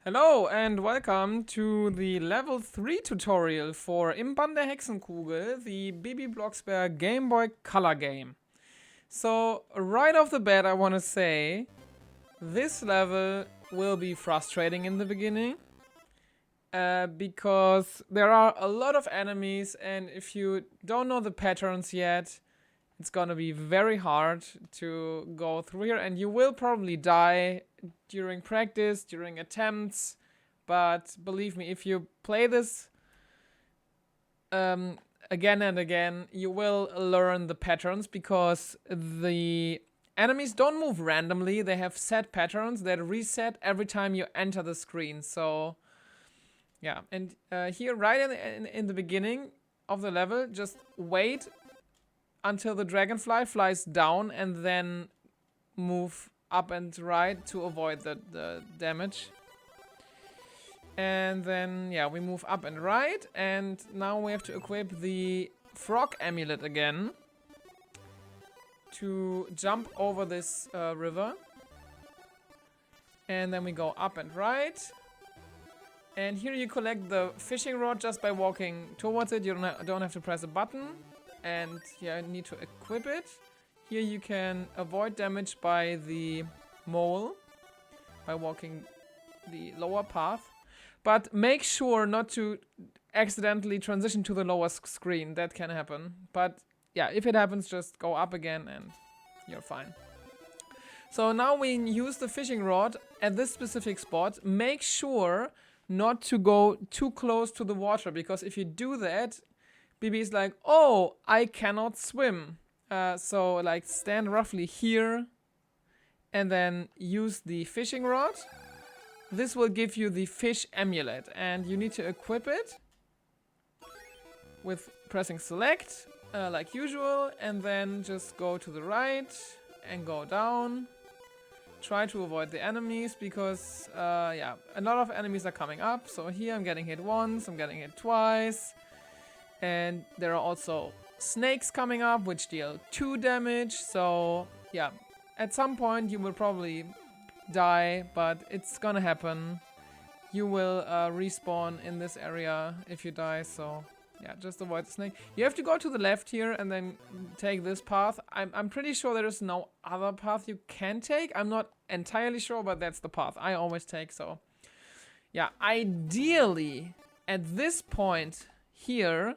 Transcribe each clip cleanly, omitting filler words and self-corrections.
Hello and welcome to the level 3 tutorial for Im Bann der Hexenkugel, the Bibi Blocksberg Game Boy Color game. So, right off the bat I want to say, this level will be frustrating in the beginning. Because there are a lot of enemies, and if you don't know the patterns yet, it's gonna be very hard to go through here, and you will probably die during practice, during attempts. But believe me, if you play this again and again, you will learn the patterns, because the enemies don't move randomly. They have set patterns that reset every time you enter the screen. So yeah, and here right in the beginning of the level, just wait until the dragonfly flies down and then move up and right to avoid the damage. And then, yeah, we move up and right, and now we have to equip the frog amulet again to jump over this river. And then we go up and right. And here you collect the fishing rod just by walking towards it. You don't have to press a button. And yeah, you need to equip it. Here you can avoid damage by the mole by walking the lower path. But make sure not to accidentally transition to the lower screen. That can happen. But yeah, if it happens, just go up again and you're fine. So now we use the fishing rod at this specific spot. Make sure not to go too close to the water, because if you do that, Bibi is like, oh, I cannot swim. So like stand roughly here and then use the fishing rod. This will give you the fish amulet, and you need to equip it with pressing select like usual, and then just go to the right and go down. Try to avoid the enemies, because yeah, a lot of enemies are coming up. So here I'm getting hit once, I'm getting hit twice. And there are also snakes coming up, which deal 2 damage. So yeah, at some point you will probably die, but it's gonna happen. You will respawn in this area if you die, so yeah, just avoid the snake. You have to go to the left here and then take this path. I'm pretty sure there is no other path you can take. I'm not entirely sure, but that's the path I always take. So yeah, ideally at this point here,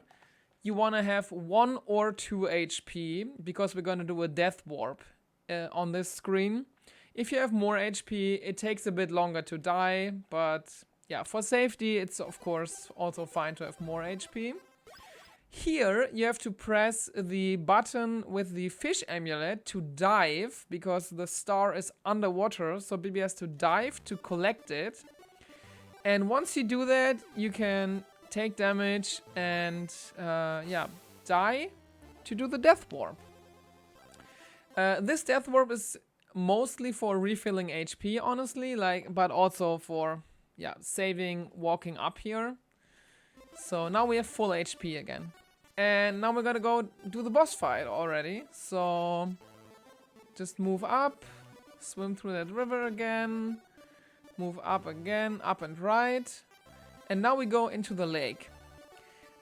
you want to have 1 or 2 HP, because we're going to do a death warp on this screen. If you have more HP, it takes a bit longer to die, but yeah, for safety, it's of course also fine to have more HP. Here, you have to press the button with the fish amulet to dive, because the star is underwater, so Bibi has to dive to collect it. And once you do that, you can take damage and yeah, die to do the death warp. This death warp is mostly for refilling HP, honestly, but also for yeah, saving walking up here. So now we have full HP again. And now we're gonna go do the boss fight already. So just move up, swim through that river again, move up again, up and right. And now we go into the lake.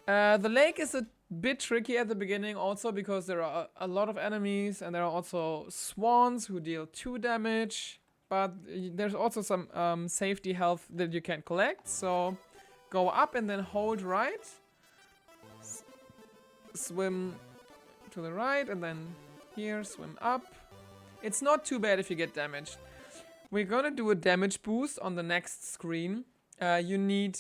The lake is a bit tricky at the beginning also, because there are a lot of enemies, and there are also swans who deal 2 damage. But there's also some safety health that you can collect. So go up and then hold right. Swim to the right, and then here swim up. It's not too bad if you get damaged. We're gonna do a damage boost on the next screen. You need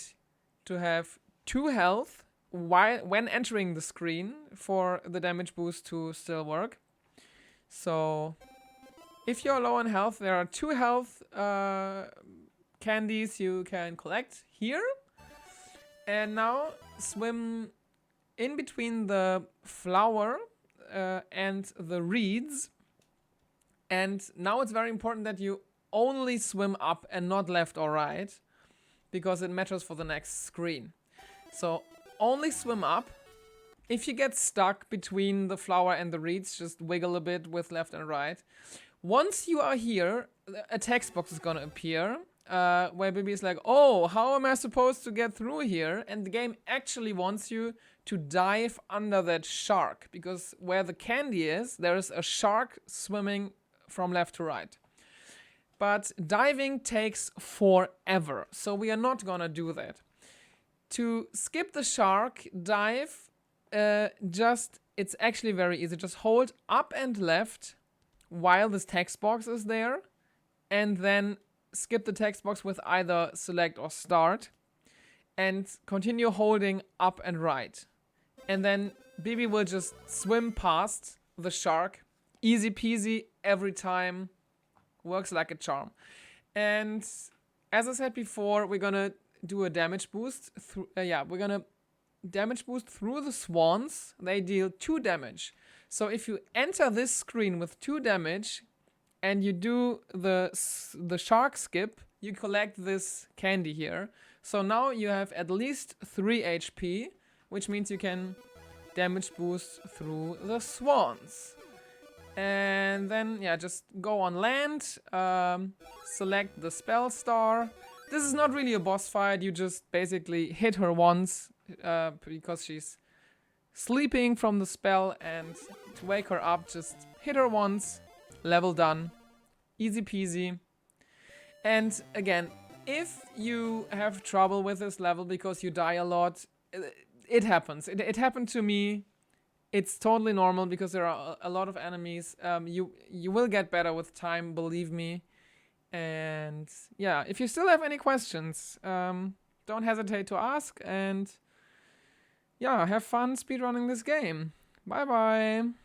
to have 2 health when entering the screen for the damage boost to still work. So if you're low on health, there are 2 health candies you can collect here. And now swim in between the flower and the reeds. And now it's very important that you only swim up and not left or right, because it matters for the next screen. So only swim up. If you get stuck between the flower and the reeds, just wiggle a bit with left and right. Once you are here, a text box is gonna appear, where Bibi is like, oh, how am I supposed to get through here? And the game actually wants you to dive under that shark, because where the candy is, there is a shark swimming from left to right. But diving takes forever, so we are not gonna do that. To skip the shark, dive, it's actually very easy. Just hold up and left while this text box is there, and then skip the text box with either select or start, and continue holding up and right. And then Bibi will just swim past the shark. Easy peasy every time. Works like a charm. And as I said before, we're gonna do a damage boost. We're gonna damage boost through the swans. They deal 2 damage. So if you enter this screen with 2 damage and you do the shark skip, you collect this candy here. So now you have at least 3 HP, which means you can damage boost through the swans. And then, yeah, just go on land, select the spell star. This is not really a boss fight, you just basically hit her once, because she's sleeping from the spell, and to wake her up, just hit her once, level done, easy peasy. And again, if you have trouble with this level because you die a lot, it happens. It happened to me. It's totally normal because there are a lot of enemies. You will get better with time, believe me. And yeah, if you still have any questions, don't hesitate to ask. And yeah, have fun speedrunning this game. Bye bye.